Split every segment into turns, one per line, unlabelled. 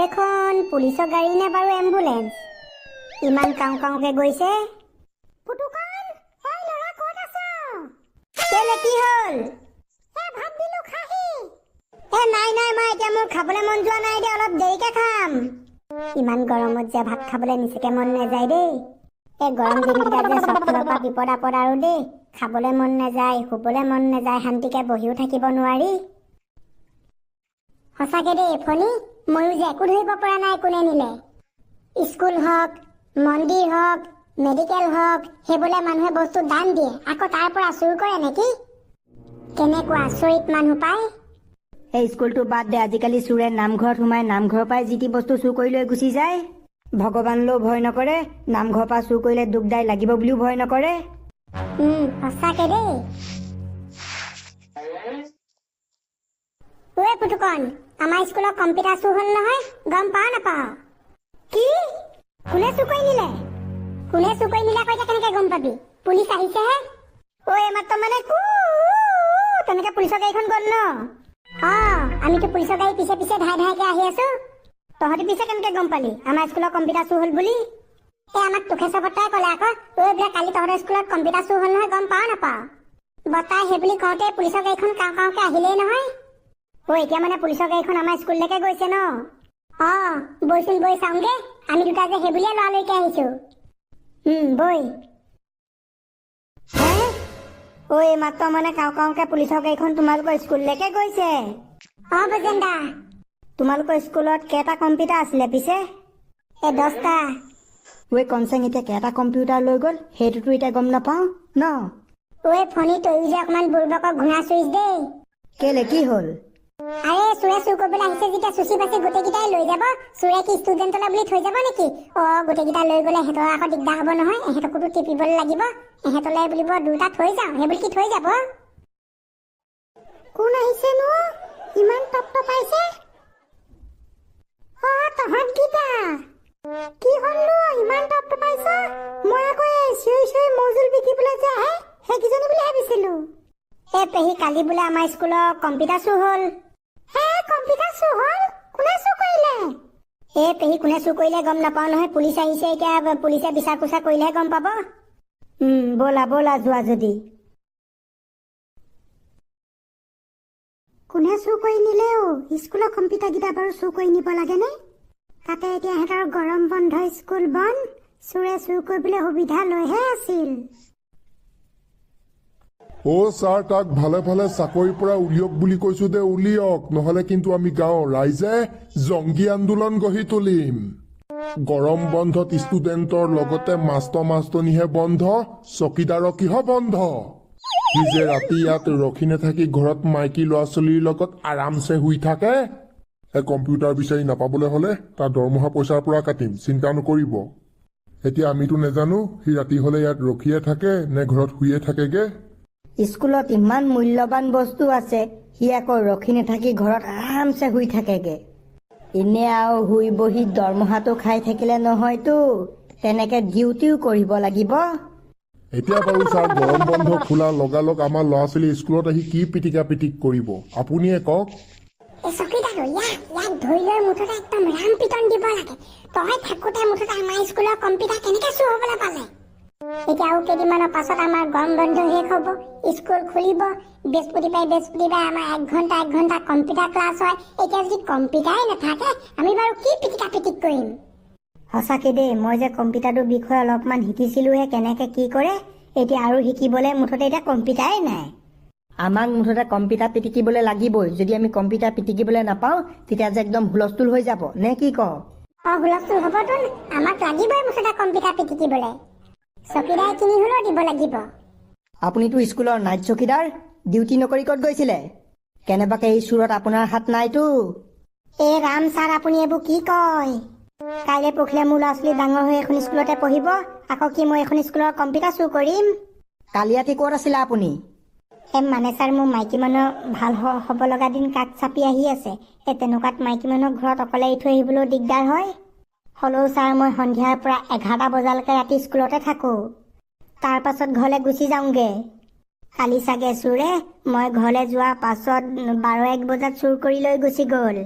এখন পুলিচৰ গাড়ী নে বাৰু এম্বুলেন্স? ইমান কাওঁ কাওঁকে গৈছে। পুতুকণ, এই ল'ৰা ক'ত আছ? কেলে কি হ'ল? ভাত দিলো খাহি। নাই মই এতিয়া মোৰ খাবলৈ মন যোৱা নাই দে, অলপ দেৰিকে খাম। ইমান গৰমত যে ভাত খাবলৈ নিচিকে মন নাযায় দেই। গৰম দিনকেইটা যে চব ফালৰ পৰা বিপদ আপদ আৰু দেই। খাবলৈ মন নাযায়, শুবলৈ মন নাযায়, শান্তিকে বহিও থাকিব নোৱাৰি। সঁচাকে দেই ফণী, ময়ো যে একো ধৰিব পৰা নাই কোনে নিলে। স্কুল হওক, মন্দিৰ হওক, মেডিকেল হওক, সেইবোলে মানুহে বস্তু দান দিয়ে, আকৌ তাৰ পৰা চুৰ কৰে নেকি? কেনেকুৱা আচৰিত মানুহ পায়।
এই স্কুলটো বাদ দে, আজিকালি চোৰে নামঘৰত সোমাই নামঘৰৰ পৰাই যি টি বস্তু চুৰ কৰি লৈ গুচি যায়। ভগৱানলৈও ভয় নকৰে, নামঘৰৰ পৰা চুৰ কৰিলে দুখ দাই লাগিব বুলিও ভয় নকৰে।
সঁচাকে দেই। পুতুকণ, আমাৰ স্কুলত কম্পিউটাৰ চুৰ হ'ল নহয়, গম পাৱ নাপাৱ? কি? কোনে চুৰ কৰি নিলে? কোনে চুৰ কৰি নিলে আকৌ এতিয়া কেনেকে গম পাবি? পুলিচ আহিছেহে। এইমাত্ৰ মানে তেনেকে পুলিচৰ গাড়ীখন গ'ল ন? আমিতো পুলিচৰ গাড়ী পিছে পিছে ধাই ধাইকে আহি আছো। তহঁতি পিছে কেনেকে গম পালি আমাৰ স্কুলত কম্পিউটাৰ চুৰ হ'ল বুলি? আমাক তোখেশ্বৰ বৰ্তাই ক'লে আকৌ, বোলে কালি তহঁতৰ স্কুলত কম্পিউটাৰ চুৰ হ'ল নহয়, গম পাৱ নাপাৱ? বৰ্তাই সেই বুলি কওঁতে পুলিচৰ গাড়ীখন কাওঁ কাওঁকে আহিলেই নহয়। এতিয়া মানে পুলিচৰ গাড়ীখন আমাৰ স্কুললৈকে গৈছে ন? বৈচোন বৈ চাওঁগে, আমি দুটা যে সেই বুলিয়ে লৰালৰিকে আহিছো। বৈ।
মাত্ৰ মানে কাওঁ কাওঁকে পুলিচৰ গাড়ীখন তোমালোকৰ স্কুললৈকে গৈছে?
বজেন্দা।
তোমালোকৰ স্কুলত কেইটা কম্পিউটাৰ আছিলে পিছে?
10টা।
কনচেং এতিয়া কেইটা কম্পিউটাৰ লৈ গ'ল সেইটোতো এতিয়া গম নাপাওঁ ন?
ফণী, তয়ো যে অকমান বুৰ্বকক ঘূৰা চুইছ দেই।
কেলে কি হ'ল?
চোৰে চুৰ কৰিবলৈ আহিছে যেতিয়া চুচি বাচি গোটেইকেইটাই লৈ যাব। চোৰে কি ষ্টুডেণ্টলৈ বুলি থৈ যাব নেকি? গোটেইকেইটা লৈ গ'লে সিহঁতৰ আকৌ দিগদাৰ হ'ব নহয়, এহেঁতকোতো টিপিবলৈ লাগিব। এহেঁতলৈ বুলিব দুটা থৈ যাওঁ, সেই বুলি কি থৈ যাব? কোন আহিছেনো? ইমান টপটপাইছে। তহঁতকেইটা কি হ'লনো ইমান টপটপাইছ? মই আকৌ চিঞৰি চিঞৰি মৌজুল বিকিবলৈ যে আহে সেইকেইজনী বুলি ভাবিছিলো। পেহী, কালি বোলে আমাৰ স্কুলৰ কম্পিউটাৰ চুৰ হ'ল। কম্পিউটাৰ চুৰ হ'ল? কোনে চুৰ কৰিলে? পেহী, কোনে চুৰ কৰিলে গম নাপাওঁ নহয়। পুলিচ আহিছে, এতিয়া পুলিচে বিচাৰ কোচাৰ কৰিলেহে গম পাব।
ব'লা যোৱা যদি।
কোনে চুৰ কৰি নিলে? স্কুলৰ কম্পিউটাৰকেইটা বাৰু চুৰ কৰি নিব লাগেনে? তাতে এতিয়া সিহঁতৰ গৰম বন্ধ, স্কুল বন্ধ, চোৰে চুৰ কৰিবলৈ সুবিধা লৈহে আছিল।
ছাৰ, তাক ভালে ভালে চাকৰিৰ পৰা উলিয়াওক বুলি কৈছো দে, উলিয়াওক, নহলে কিন্তু আমি গাঁৱৰ ৰাইজে জংগী আন্দোলন গঢ়ি তুলিম। গৰম বন্ধত ষ্টুডেণ্টৰ লগতে মাষ্টৰ মাষ্টনীহে বন্ধ, চকীদাৰৰ কিহ বন্ধ? সি যে ৰাতি ইয়াত ৰখি নাথাকি ঘৰত মাইকী ল'ৰা ছোৱালীৰ লগত আৰামছে শুই থাকে। কম্পিউটাৰ বিচাৰি নাপাবলৈ হলে তাৰ দৰমহা পইচাৰ পৰা কাটিম, চিন্তা নকৰিব। এতিয়া আমিতো নেজানো সি ৰাতি হলে ইয়াত ৰখিয়ে থাকে নে ঘৰত শুইয়ে থাকেগে।
স্কুলত ইমান মূল্যৱান বস্তু আছে, সি আকৌ ৰখি নাথাকি ঘৰত আৰামছে শুই থাকেগে। এনে আৰু শুই বহি দৰমহাটো খাই থাকিলে নহয়তো, তেনেকে ডিউটিও কৰিব লাগিব।
এতিয়া বাৰু ছাৰ, গৰম বন্ধ খোলা লগালগ আমাৰ ল'ৰা ছোৱালী স্কুলত আহি কি পিটিকা পিটিক কৰিব আপুনিয়ে কওক।
চকীদাৰ, ইয়াক ধৰি লৈ মুঠতে একদম ৰাম পিটন দিব লাগে। তই থাকোতে মুঠতে আমাৰ স্কুলৰ কম্পিউটাৰ কেনেকে চুৰ হবলৈ পালে? এতিয়া আৰু কেইদিনমানৰ পাছত আমাৰ গৰম বন্ধ শেষ হ'ব, স্কুল খুলিব। বৃহস্পতিবাৰে আমাৰ 1 ঘণ্টা কম্পিউটাৰ ক্লাছ হয়। এতিয়া যদি কম্পিউটাৰে নাথাকে আমি বাৰু কি পিটিকা পিটিক কৰিম?
সঁচাকে দেই, মই যে কম্পিউটাৰটোৰ বিষয়ে অলপমান শিকিছিলোহে, কেনেকে কি কৰে। এতিয়া আৰু শিকিবলৈ মুঠতে এতিয়া কম্পিউটাৰে নাই। আমাক মুঠতে কম্পিউটাৰ পিটিকিবলৈ লাগিবই। যদি আমি কম্পিউটাৰ পিটিকিবলৈ নাপাওঁ তেতিয়া যে একদম হুলস্থুল হৈ যাব, নে কি কওঁ?
হুলস্থুল হ'বতো, আমাক লাগিবই মুঠতে কম্পিউটাৰ পিটিকিবলৈ। চকীদাৰে কিনি হলেও দিব লাগিব।
আপুনিতো স্কুলৰ নাইট চকীদাৰ, ডিউটি নকৰি ক'ত গৈছিলে? কেনেবাকে এই চুৰত আপোনাৰ হাত নাইতো?
ৰাম ছাৰ, আপুনি এইবোৰ কি কয়? কাইলৈ পৰহিলে মোৰ ল'ৰা ছোৱালী ডাঙৰ হৈ এখন স্কুলতে পঢ়িব, আকৌ কি মই এখন স্কুলৰ কম্পিউটাৰ চুৰ কৰিম?
কালি ৰাতি ক'ত আছিলে আপুনি?
মানে ছাৰ, মোৰ মাইকী মানুহ ভাল হ'ব লগা দিন কাষ চাপি আহি আছে। তেনেকুৱাত মাইকী মানুহক ঘৰত অকলে এৰি থৈ আহিবলৈও দিগদাৰ হয়। হ'লেও ছাৰ, মই সন্ধিয়াৰ পৰা 11টা বজালৈকে ৰাতি স্কুলতে থাকো। তাৰ পাছত ঘৰলৈ গুচি যাওঁগে। কালি চাগে চোৰে মই ঘৰলৈ যোৱাৰ পাছত 12-1 বজাত চুৰ কৰি লৈ গুচি গ'ল।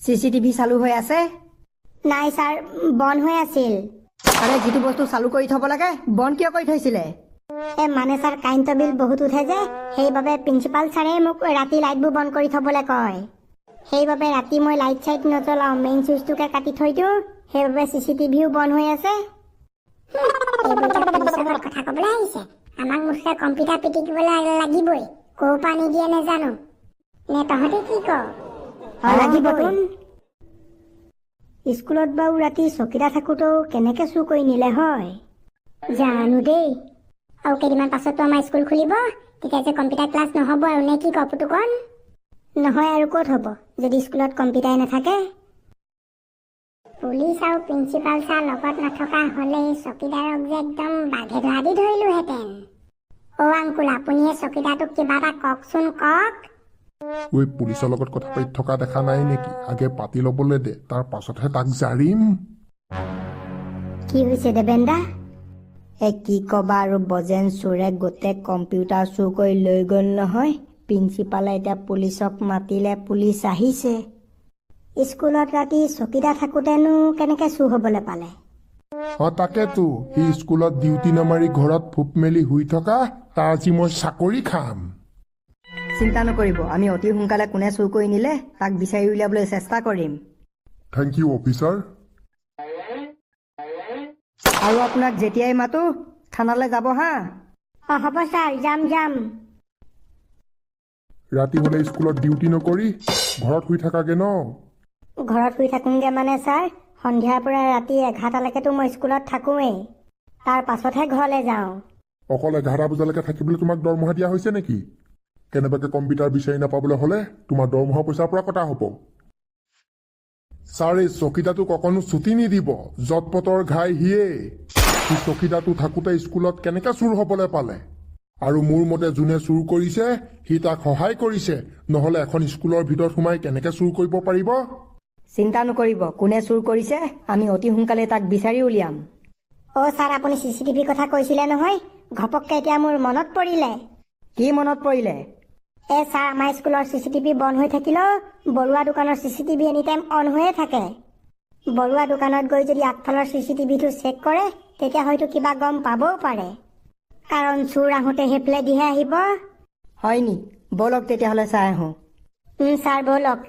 CCTV চালু হৈ আছে?
নাই ছাৰ, বন্ধ হৈ আছিল।
আৰে যিটো বস্তু চালু কৰি থব লাগে বন্ধ কিয় কৰি থৈছিলে?
মানে ছাৰ কাৰেণ্টৰ বিল বহুত উঠে যে, সেইবাবে প্ৰিন্সিপাল ছাৰে মোক ৰাতি লাইটবোৰ বন্ধ কৰি থবলৈ কয়। সেইবাবে ৰাতি মই লাইট চাইট নজ্বলাওঁ, মেইন চুইচটোকে কাটি থৈ দিওঁ। সেইবাবে CCTVও বন্ধ হৈ আছে। কথা কবলৈ আহিছে, আমাক মুঠতে কম্পিউটাৰ পিটিকিবলৈ লাগিবই। ক'ৰ পৰা নিদিয়ে নেজানো। নে তহঁতে কি ক?
লাগিবই।
স্কুলত বাৰু ৰাতি চকীদাৰ থাকোঁতেও কেনেকে চুৰ কৰি নিলে হয় জানো দেই। আৰু কেইদিনমান পাছততো আমাৰ স্কুল খুলিব, তেতিয়া যে কম্পিউটাৰ ক্লাছ নহ'ব আৰু নে কি ক পুতুকণ? নহয় আৰু ক'ত হ'ব যদি স্কুলত কম্পিউটাৰ নাথাকে। পুলিচ আৰু প্ৰিন্সিপাল ছাৰ লগত নথকা হ'লে চকীদাৰক যে একদম বাঘে ধৰা দি ধৰিলোহেঁতেন। অ' আংকুল, আপুনিয়ে চকীদাৰটোক কিবা এটা কওকচোন, কওক।
ঐ, পুলিচৰ লগত কথা পাতি থকা দেখা নাই নেকি? আগে পাতি ল'বলৈ দে, তাৰ পাছতহে তাক জাৰিম।
কি হৈছে দেবেন দা?
কি কবা আৰু, বজেন চোৰে গোটেই কম্পিউটাৰ চুৰ কৰি লৈ গ'ল নহয়। প্ৰিন্সিপালে এতিয়া পুলিচক মাতিলে, পুলিচ আহিছে।
স্কুলত ৰাতি চকীদাৰ থাকোঁতেনো কেনেকে চুৰ হ'বলৈ পালে?
তাকেতো, সি স্কুলত ডিউটি নামাৰি ঘৰত ফুপ মেলি শুই থকা, তাৰ আজি মই চাকৰি খাম।
চিন্তা নকৰিব, আমি অতি সোনকালে কোনে চুৰ কৰি নিলে তাক বিচাৰি উলিয়াবলৈ চেষ্টা কৰিম।
Thank you officer.
আৰু আপোনাক যেতিয়াই মাতো থানালৈ যাব হা।
হ'ব ছাৰ, যাম।
ৰাতি হ'লে স্কুলত ডিউটি নকৰি ঘৰত শুই থাকাগে ন?
ঘৰত শুই থাকোঁগে মানে ছাৰ, সন্ধিয়াৰ পৰা ৰাতি 11টালৈকেতো মই স্কুলত থাকোঁৱেই। তাৰ পাছতহে ঘৰলৈ যাওঁ।
অকল 11টা বজালৈকে থাকিবলৈ তোমাক দৰমহা দিয়া হৈছে নেকি? কেনেবাকে কম্পিউটাৰ বিচাৰি নাপাবলৈ হ'লে তোমাৰ দৰমহা পইচাৰ পৰা কটা হ'ব। ছাৰ, এই চকীদাৰটোক অকণো ছুটি নিদিব। যত পতৰ ঘাই সিয়ে। সি চকীদাৰটো থাকোঁতে স্কুলত কেনেকে চুৰ হ'বলৈ পালে? আৰু মোৰ মতে যোনে চুৰ কৰিছে সি তাক সহায় কৰিছে, নহ'লে এখন স্কুলৰ ভিতৰত সোমাই কেনেকে চুৰ কৰিব পাৰিব?
চিন্তা নকৰিব, কোনে চুৰ কৰিছে আমি অতি সোনকালে তাক বিচাৰি উলিয়াম।
অ' ছাৰ, আপুনি CCTV কথা কৈছিলে নহয়, ঘপককে এতিয়া মোৰ মনত পৰিলে।
কি মনত পৰিলে?
ছাৰ, আমাৰ স্কুলৰ CCTV বন্ধ হৈ থাকিলেও বৰুৱা দোকানৰ CCTV এনি টাইম অন হৈয়ে থাকে। বৰুৱা দোকানত গৈ যদি আগফালৰ CCTVটো চেক কৰে, তেতিয়া হয়তো কিবা গম পাবও পাৰে। কাৰণ চোৰ আহোঁতে সেইফালে দিহে আহিব।
হয় নি? ব'লক তেতিয়াহ'লে চাই আহোঁ।
ছাৰ ব'লক।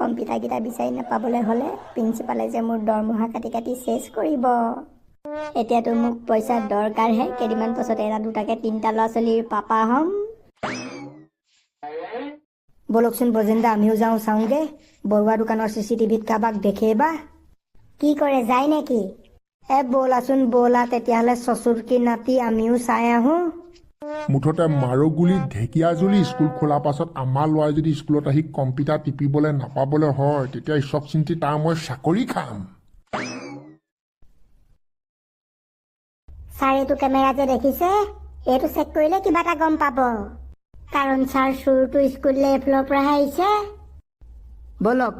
কম্পিউটাৰকেইটা বিচাৰি নাপাবলৈ হ'লে প্ৰিন্সিপালে যে মোৰ দৰমহা কাটি কাটি চেছ কৰিব। এতিয়াতো মোক পইচাৰ দৰকাৰহে। কেইদিনমান পাছত এটা দুটাকে 3টা ল'ৰা ছোৱালীৰ পাপা হ'ম।
ব'লকচোন বজেন্দা, আমিও যাওঁ চাওঁগে। বৰুৱা দোকানৰ CCTVত কাৰোবাক দেখেই বা।
কি কৰে, যায় নেকি?
ব'লাচোন ব'লা, তেতিয়াহ'লে চচুৰকি নাতি আমিও চাই আহোঁ।
মুঠতে মাৰো গুলি ঢেকীয়াজুলি স্কুল খোলাৰ পাছত আমাৰ ল'ৰাই যদি স্কুলত আহি কম্পিউটাৰ টিপিবলৈ নাপাবলৈ হয়, তেতিয়া ঈশ্বৰ চিন্তি তাৰ মই চাকৰি খাম।
ছাৰ, এইটো কেমেৰা যে দেখিছে, এইটো চেক কৰিলে কিবা এটা গম পাব। কাৰণ ছাৰ, চোৰটো স্কুললৈ এইফালৰ পৰাহে আহিছে।
ব'লক।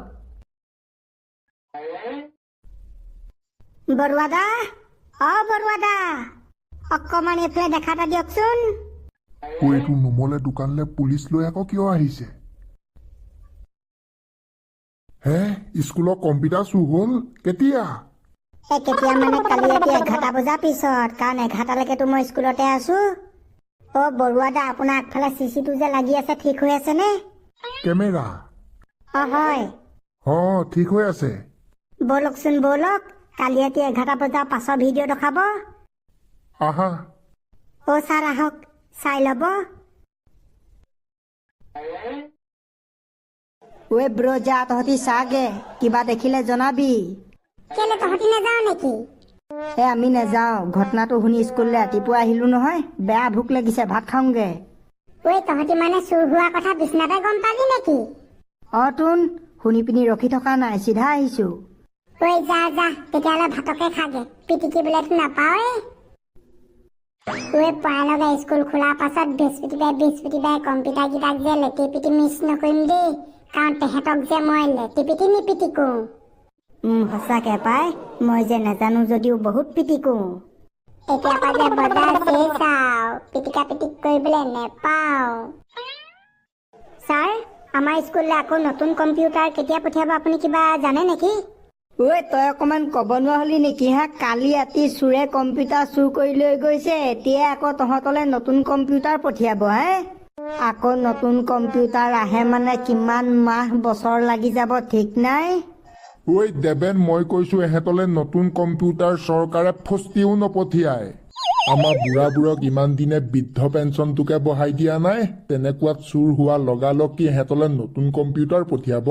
বৰুৱা দা, বৰুৱা দা, অকণমান এইফালে দেখা এটা দিয়কচোন।
এইটো নুমলে দোকানলৈ পুলিচ লৈ আকৌ কিয় আহিছে? হে, স্কুলৰ কম্পিউটাৰ চুৰ হ'ল কেতিয়া?
কেতিয়া মানে কালি ৰাতি 11টা বজাৰ পিছত, কাৰণ 11টালৈকেতো মই স্কুলতে আছো। বৰুৱা দা, আপোনাৰ আগফালে CCটো যে লাগি আছে, ঠিক হৈ আছেনে?
কেমেৰা?
হয়।
ঠিক হৈ আছে।
ব'লকচোন ব'লক, কালি ৰাতি 11টা বজাৰ পাছৰ ভিডিঅ' দেখাব।
আহা।
ছাৰ আহক, চাই ল'ব।
ব্ৰ, যা তহঁতি চাগে, কিবা দেখিলে জনাবি।
কেলে, তহঁতি নাযাওঁ নেকি?
আমি নাযাওঁ। ঘটনাটো শুনি স্কুললৈ ৰাতিপুৱা আহিলো নহয়, বেয়া ভোক লাগিছে, ভাত খাওঁগে।
তহঁতি মানে চুৰ হোৱা কথা বিচনাতে গম পালি নেকি?
তোন শুনি পিনি ৰখি থকা নাই, চিধা আহিছো।
যা তেতিয়াহ'লে ভাতকে খাগে, পিটিকিবলৈতো নাপাওঁৱেই। পৰালগা স্কুল খোলাৰ পাছত বৃহস্পতিবাৰে কম্পিউটাৰকেইটাক যে লেটি পিটি মিছ নকৰিম দেই, কাৰণ তেহেঁতক যে মই লেটি পিটি নিপিটিকো।
সঁচাকে পাই, মই যে নাজানো যদিও বহুত পিটিকো।
এতিয়াৰ পৰা যে বজাৰ চেছ আও, পিটিকা পিটিক কৰিবলৈ নেপাওঁ। ছাৰ, আমাৰ স্কুললৈ আকৌ নতুন কম্পিউটাৰ কেতিয়া পঠিয়াব আপুনি কিবা জানে নেকি?
ঐ তই অকমান ক'ব নোৱাৰা হলি নেকি হা? কালি ৰাতি চোৰে কম্পিউটাৰ চুৰ কৰি লৈ গৈছে, এতিয়া আকৌ তহঁতলে নতুন কম্পিউটাৰ পঠিয়াব হে? আকৌ নতুন কম্পিউটাৰ আহে মানে কিমান মাহ বছৰ লাগি যাব ঠিক নাই।
ঐ দেবেন, মই কৈছো এহেঁতলে নতুন কম্পিউটাৰ চৰকাৰে ফস্তিও নপঠিয়ায়। আমাৰ বুঢ়াবোৰক ইমান দিনে বৃদ্ধ পেঞ্চনটোকে বঢ়াই দিয়া নাই, তেনেকুৱাত চুৰ হোৱা লগালগ কি এহেঁতলে নতুন কম্পিউটাৰ পঠিয়াব?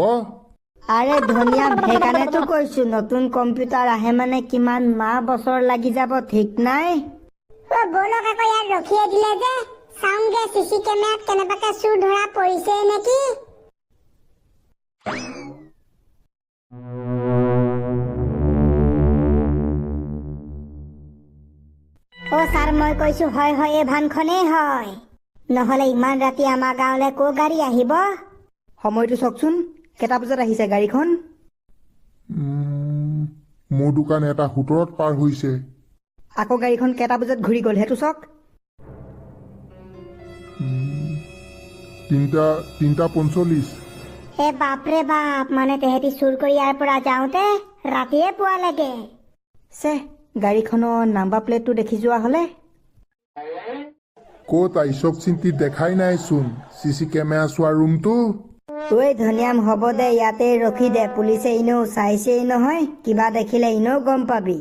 আৰে ধনিয়া, সেইকাৰণেতো কৈছো নতুন কম্পিউটাৰ আহে মানে কিমান মাহ বছৰ লাগি যাব ঠিক নাই।
ব'লক আকৌ ইয়াত ৰখিয়ে দিলে যে, চাওঁগে চিচি কেমেৰাত কেনেবাকে চুৰ ধৰা পৰিছে নেকি। ছাৰ, মই কৈছো হয় হয়, এই ভানখনেই হয়। নহলে ইমান ৰাতি আমাৰ গাঁৱলৈ ক'ৰ গাড়ী আহিব?
সময়টো চাওকচোন, কেইটা বজাত আহিছে গাড়ীখন?
মোৰ দোকান 1:17 পাৰ হৈছে।
আকৌ গাড়ীখন কেইটা বজাত ঘূৰি গ'ল সেইটো চাওক।
3:45।
এ বাপৰে বাপ, মানে তেহেঁতি চুৰ কৰি ইয়াৰ পৰা যাওঁতে ৰাতিয়ে পোৱা লাগে।
গাড়ীখনৰ নাম্বাৰ প্লেটটো দেখি যোৱা হলে।
ক'ত আইচক চিন্তি দেখাই নাইচোন চিচি কেমেৰা চোৱা ৰুমটো।
ঐ ধনিয়াম, হ'ব দে, ইয়াতে ৰখি দে, পুলিচে এনেও চাইছেই নহয়, কিবা দেখিলে এনেও গম পাবি।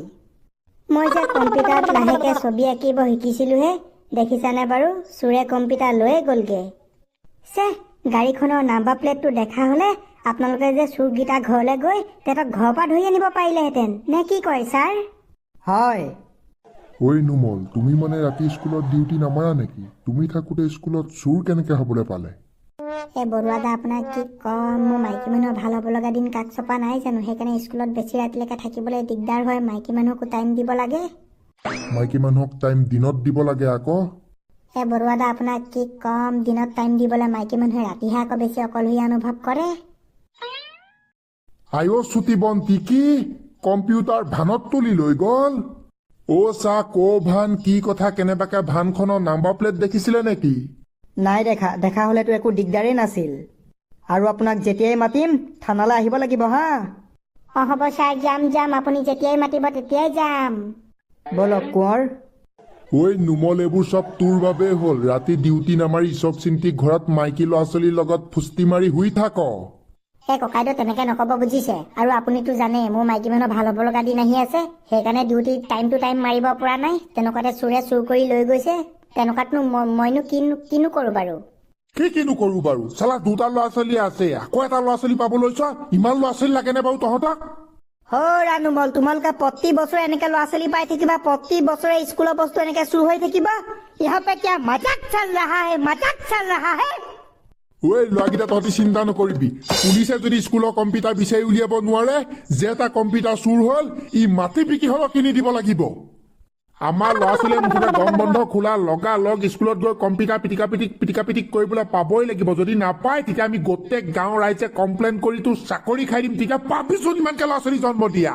মই যে কম্পিউটাৰত লাহেকে ছবি আঁকিব শিকিছিলোহে, দেখিছানে বাৰু? চোৰে কম্পিউটাৰ লৈয়ে গ'লগে। গাড়ীখনৰ নাম্বাৰ প্লেটটো দেখা হলে আপোনালোকে যে চোৰকেইটা ঘৰলৈ গৈ তেহেঁতক ঘৰৰ পৰা ধৰি আনিব পাৰিলেহেঁতেন, নে কি কয় ছাৰ?
হয়।
ঐ নুমল, তুমি মানে ৰাতি স্কুলত ডিউটি নামাৰা নেকি? তুমি থাকোতে স্কুলত চুৰ কেনেকে হবলৈ পালে?
বৰুৱা দা, আপোনাক কি কম, মোৰ মাইকী মানুহৰ ভাল হ'ব লগা দিন কাষ চপা নাই জানো? সেইকাৰণে স্কুলত বেছি ৰাতিলৈকে থাকিবলৈ দিগদাৰ হয়, মাইকী মানুহকো টাইম দিব লাগে।
মাইকী মানুহক টাইম দিনত দিব লাগে আকৌ।
বৰুৱা দা, আপোনাক কি কম, দিনত টাইম দিবলৈ মাইকী মানুহে ৰাতিহে আকৌ বেছি অকলশৰীয়া অনুভৱ কৰে।
আয়ো ছুটি বন্তি, কি কম্পিউটাৰ ভানত তুলি লৈ গ'ল? চা ভান, কি কথা, কেনেবাকে ভানখনৰ নাম্বাৰ প্লেট দেখিছিলে নেকি?
নাই দেখা, দেখা হলেতো একো দিগদাৰেই নাছিল। আৰু আপোনাক যেতিয়াই মাতিম থানালৈ আহিব লাগিব হা।
হ'ব ছাৰ, যাম, আপুনি যেতিয়াই মাতিব তেতিয়াই যাম।
বলক কোঁৱৰ।
ঐ নুমল, এইবোৰ চব তোৰ বাবেই হ'ল। ৰাতি ডিউটি নামাৰি ইচক চিন্তি ঘৰত মাইকী ল'ৰা ছোৱালীৰ লগত ফুষ্টি মাৰি শুই থাক।
ককাইদেউ তেনেকে নকব বুজিছে, আৰু আপুনিতো জানে মোৰ মাইকী মানুহৰ ভাল হ'ব লগা দিন আহি আছে, সেইকাৰণে ডিউটি টাইম টু টাইম মাৰিব পৰা নাই। তেনেকুৱাতে চোৰে চুৰ কৰি লৈ গৈছে, তেনেকুৱাতনো মইনো কিনো কৰো বাৰু?
কিনো কৰো বাৰু? চালা 2টা ল'ৰা ছোৱালী আছে, আকৌ এটা ল'ৰা ছোৱালী পাব লৈছ? ইমান ল'ৰা ছোৱালী লাগেনে বাৰু তহঁতক?
ৰানুমল, তোমালোকে প্ৰতি বছৰে এনেকে ল'ৰা ছোৱালী পাই থাকিবা, প্ৰতি বছৰে স্কুলৰ বস্তু এনেকে চুৰ হৈ থাকিবা? ইਹਾਂ পে কিয়া মজাক চল ৰাহা হে, মজাক চল ৰাহা হে?
ল'ৰাকেইটা তহঁতি চিন্তা নকৰিবি, পুলিচে যদি স্কুলৰ কম্পিউটাৰ বিচাৰি উলিয়াব নোৱাৰে, যে এটা কম্পিউটাৰ চুৰ হ'ল ই মাটি বিকি হলেও কিনি দিব লাগিব। আমাৰ ল'ৰা ছোৱালীয়ে মুঠতে গৰম বন্ধ খোলা লগালগ স্কুলত গৈ কম্পিউটাৰ পিটিকা পিটিক কৰিবলৈ পাবই লাগিব। যদি নাপায় তেতিয়া আমি গোটেই গাঁৱৰ ৰাইজে কমপ্লেইন কৰি তোৰ চাকৰি খাই দিম। তেতিয়া পাবিচোন ইমানকে ল'ৰা ছোৱালী জন্ম দিয়া।